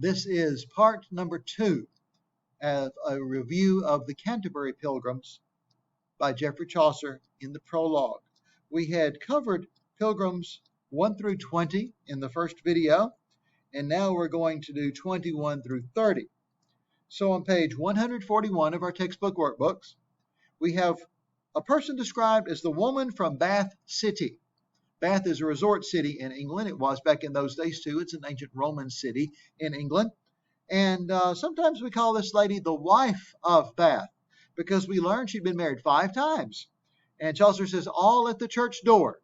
This is part number 2 of a review of the Canterbury Pilgrims by Geoffrey Chaucer in the prologue. We had covered Pilgrims 1 through 20 in the first video, and now we're going to do 21 through 30. So on page 141 of our textbook workbooks, we have a person described as the woman from Bath City. Bath is a resort city in England. It was back in those days too. It's an ancient Roman city in England. And sometimes we call this lady the wife of Bath because we learned she'd been married 5 times. And Chaucer says all at the church door.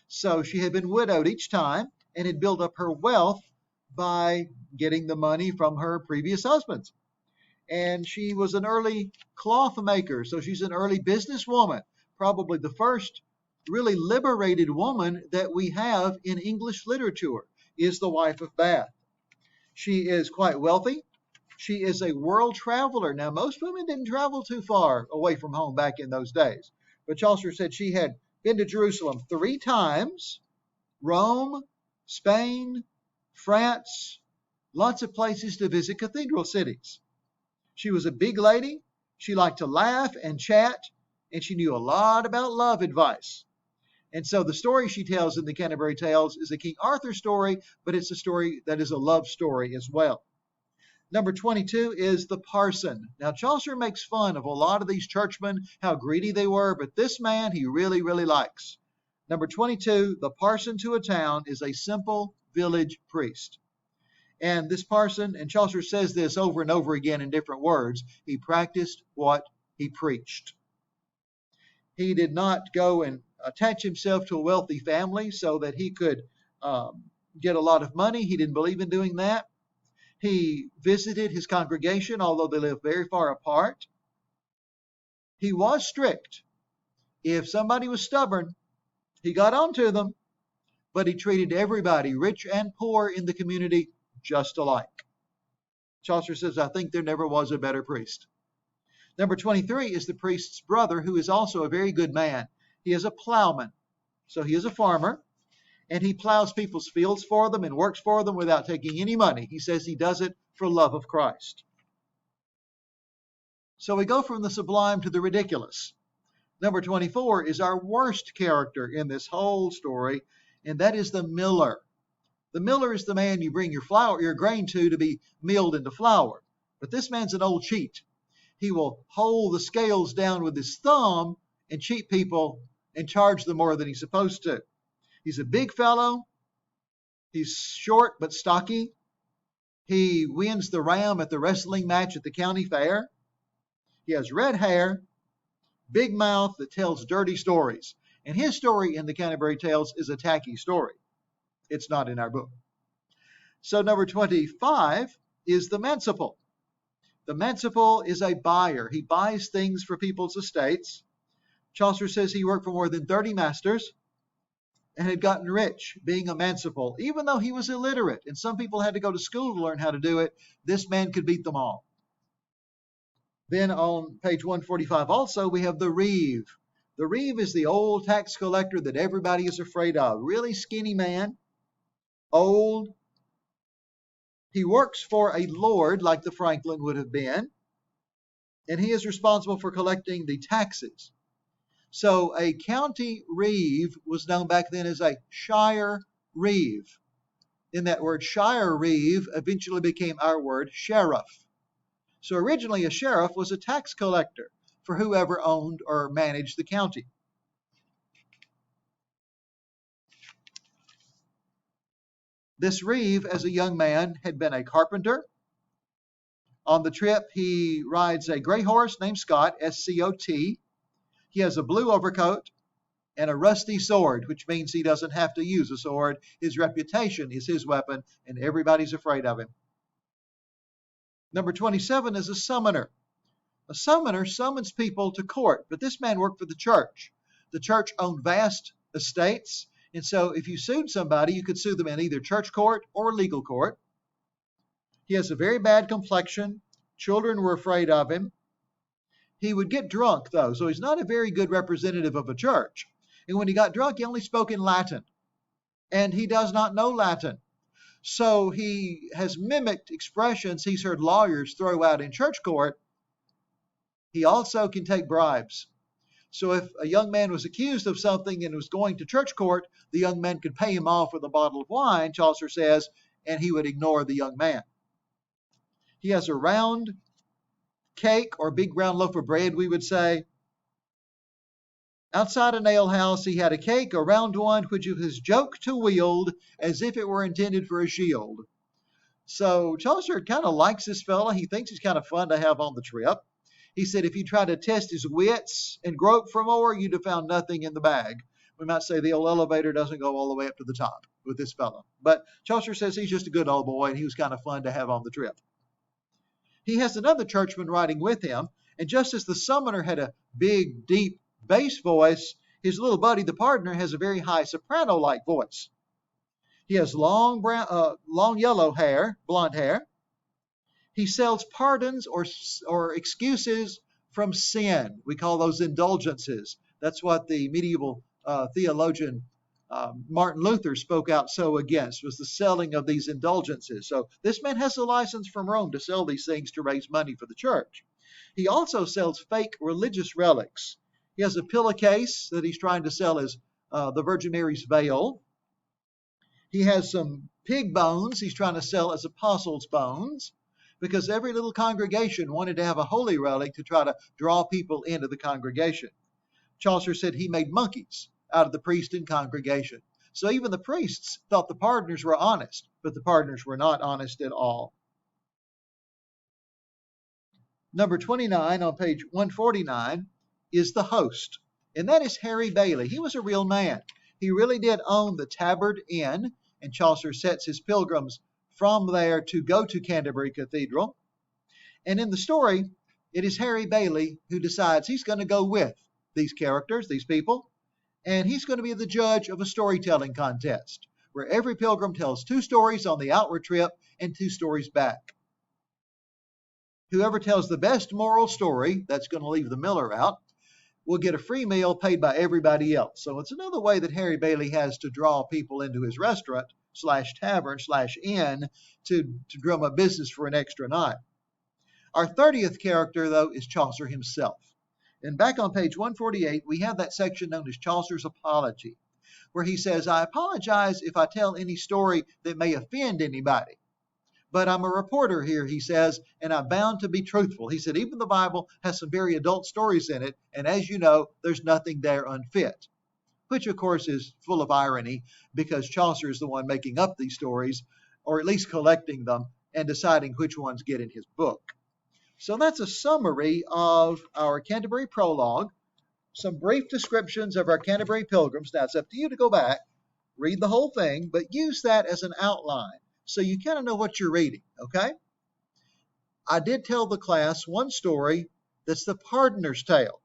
So she had been widowed each time and had built up her wealth by getting the money from her previous husbands. And she was an early cloth maker, so she's an early businesswoman, probably the first really liberated woman that we have in English literature, is the wife of Bath. She is quite wealthy. She is a world traveler. Now, most women didn't travel too far away from home back in those days. But Chaucer said she had been to Jerusalem 3 times, Rome, Spain, France, lots of places to visit cathedral cities. She was a big lady. She liked to laugh and chat, and she knew a lot about love advice. And so the story she tells in the Canterbury Tales is a King Arthur story, but it's a story that is a love story as well. Number 22 is the parson. Now, Chaucer makes fun of a lot of these churchmen, how greedy they were, but this man he really, really likes. Number 22, the parson to a town is a simple village priest. And this parson, and Chaucer says this over and over again in different words, he practiced what he preached. He did not go and attach himself to a wealthy family so that he could get a lot of money. He didn't believe in doing that. He visited his congregation, although they lived very far apart. He was strict. If somebody was stubborn, he got on to them, but he treated everybody, rich and poor in the community, just alike. Chaucer says, I think there never was a better priest. Number 23 is the priest's brother, who is also a very good man. He is a plowman, so he is a farmer, and he plows people's fields for them and works for them without taking any money. He says he does it for love of Christ. So we go from the sublime to the ridiculous. Number 24 is our worst character in this whole story, and that is the miller. The miller is the man you bring your grain to be milled into flour. But this man's an old cheat. He will hold the scales down with his thumb and cheat people and charge them more than he's supposed to. He's a big fellow. He's short but stocky. He wins the ram at the wrestling match at the county fair. He has red hair, big mouth that tells dirty stories. And his story in the Canterbury Tales is a tacky story. It's not in our book. So number 25 is the manciple. The manciple is a buyer. He buys things for people's estates. Chaucer says he worked for more than 30 masters and had gotten rich being a manciple, even though he was illiterate. And some people had to go to school to learn how to do it. This man could beat them all. Then on page 145 also, we have the Reeve. The Reeve is the old tax collector that everybody is afraid of. Really skinny man, old. He works for a lord like the Franklin would have been, and he is responsible for collecting the taxes. So a county reeve was known back then as a shire reeve. In that word shire reeve eventually became our word sheriff. So originally a sheriff was a tax collector for whoever owned or managed the county. This Reeve, as a young man, had been a carpenter. On the trip, he rides a gray horse named Scott, S-C-O-T. He has a blue overcoat and a rusty sword, which means he doesn't have to use a sword. His reputation is his weapon, and everybody's afraid of him. Number 27 is a summoner. A summoner summons people to court, but this man worked for the church. The church owned vast estates, and so if you sued somebody, you could sue them in either church court or legal court. He has a very bad complexion. Children were afraid of him. He would get drunk, though, so he's not a very good representative of a church. And when he got drunk, he only spoke in Latin. And he does not know Latin. So he has mimicked expressions he's heard lawyers throw out in church court. He also can take bribes. So if a young man was accused of something and was going to church court, the young man could pay him off with a bottle of wine, Chaucer says, and he would ignore the young man. He has a round cake, or big round loaf of bread, we would say. Outside an alehouse he had a cake, a round one, which was his joke to wield, as if it were intended for a shield. So Chaucer kind of likes this fella. He thinks he's kind of fun to have on the trip. He said if you try to test his wits and grope for more, you'd have found nothing in the bag. We might say the old elevator doesn't go all the way up to the top with this fellow. But Chaucer says he's just a good old boy, and he was kind of fun to have on the trip. He has another churchman riding with him, and just as the summoner had a big, deep bass voice, his little buddy, the partner, has a very high soprano-like voice. He has long yellow hair, blonde hair. He sells pardons or excuses from sin. We call those indulgences. That's what the medieval theologian Martin Luther spoke out so against, was the selling of these indulgences. So this man has a license from Rome to sell these things to raise money for the church. He also sells fake religious relics. He has a pillowcase that he's trying to sell as the Virgin Mary's veil. He has some pig bones he's trying to sell as apostles' bones, because every little congregation wanted to have a holy relic to try to draw people into the congregation. Chaucer said he made monkeys out of the priest and congregation. So even the priests thought the pardoners were honest, but the pardoners were not honest at all. Number 29 on page 149 is the host, and that is Harry Bailey. He was a real man. He really did own the Tabard Inn, and Chaucer sets his pilgrims from there to go to Canterbury Cathedral. And in the story, it is Harry Bailey who decides he's going to go with these characters, these people, and he's going to be the judge of a storytelling contest where every pilgrim tells 2 stories on the outward trip and 2 stories back. Whoever tells the best moral story, that's going to leave the miller out, will get a free meal paid by everybody else. So it's another way that Harry Bailey has to draw people into his restaurant / tavern / inn to drum up business for an extra night. Our 30th character, though, is Chaucer himself. And back on page 148, we have that section known as Chaucer's Apology, where he says, I apologize if I tell any story that may offend anybody. But I'm a reporter here, he says, and I'm bound to be truthful. He said, even the Bible has some very adult stories in it, and as you know, there's nothing there unfit. Which, of course, is full of irony, because Chaucer is the one making up these stories, or at least collecting them, and deciding which ones get in his book. So that's a summary of our Canterbury prologue, some brief descriptions of our Canterbury Pilgrims. Now, it's up to you to go back, read the whole thing, but use that as an outline so you kind of know what you're reading, okay? I did tell the class one story that's the Pardoner's Tale,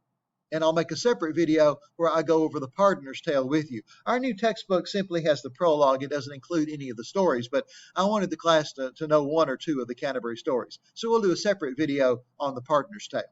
and I'll make a separate video where I go over the Pardoner's Tale with you. Our new textbook simply has the prologue. It doesn't include any of the stories, but I wanted the class to know 1 or 2 of the Canterbury stories. So we'll do a separate video on the Pardoner's Tale.